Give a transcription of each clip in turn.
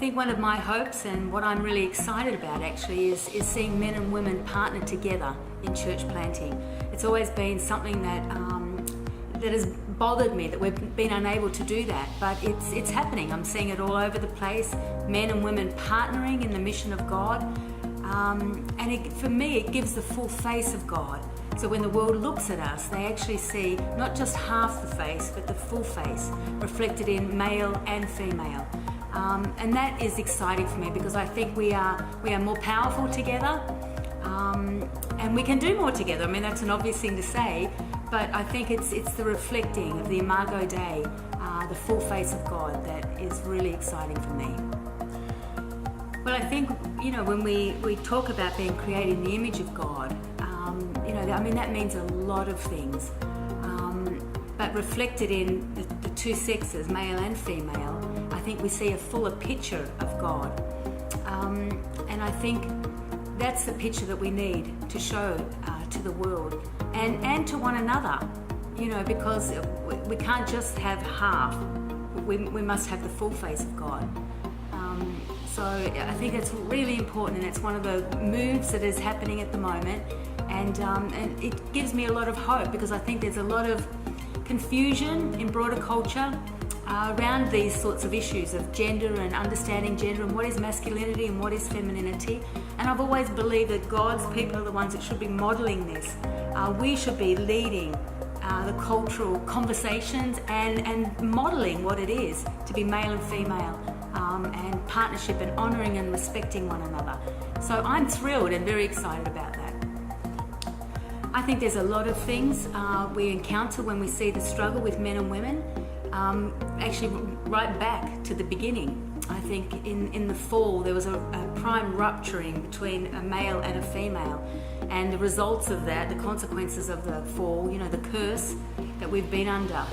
think one of my hopes and what I'm really excited about actually is seeing men and women partner together in church planting. It's always been something that has bothered me that we've been unable to do that, but it's happening. I'm seeing it all over the place, men and women partnering in the mission of God, and for me it gives the full face of God. So when the world looks at us, they actually see not just half the face, but the full face reflected in male and female. And that is exciting for me because I think we are more powerful together, and we can do more together. I mean, that's an obvious thing to say, but I think it's the reflecting of the Imago Dei, the full face of God, that is really exciting for me. Well, I think, when we talk about being created in the image of God, that means a lot of things. But reflected in the two sexes, male and female, I think we see a fuller picture of God. And I think that's the picture that we need to show to the world and to one another, because we can't just have half. We must have the full face of God. So I think it's really important, and it's one of the moves that is happening at the moment. And it gives me a lot of hope because I think there's a lot of confusion in broader culture around these sorts of issues of gender and understanding gender and what is masculinity and what is femininity. And I've always believed that God's people are the ones that should be modeling this. We should be leading the cultural conversations and modeling what it is to be male and female, and partnership and honouring and respecting one another. So I'm thrilled and very excited about that. I think there's a lot of things we encounter when we see the struggle with men and women, actually right back to the beginning. I think in the fall there was a prime rupturing between a male and a female, and the results of that, the consequences of the fall, the curse that we've been under,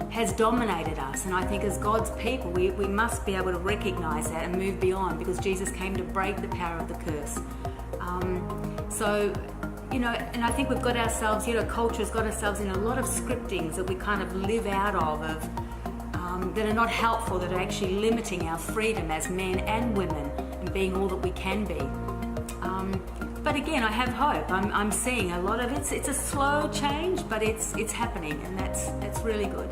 has dominated us. And I think as God's people we must be able to recognise that and move beyond, because Jesus came to break the power of the curse. And I think we've got ourselves, culture's got ourselves in a lot of scriptings that we kind of live out of that are not helpful, that are actually limiting our freedom as men and women and being all that we can be. But again, I have hope. I'm seeing a lot of it. It's a slow change, but it's happening, and that's really good.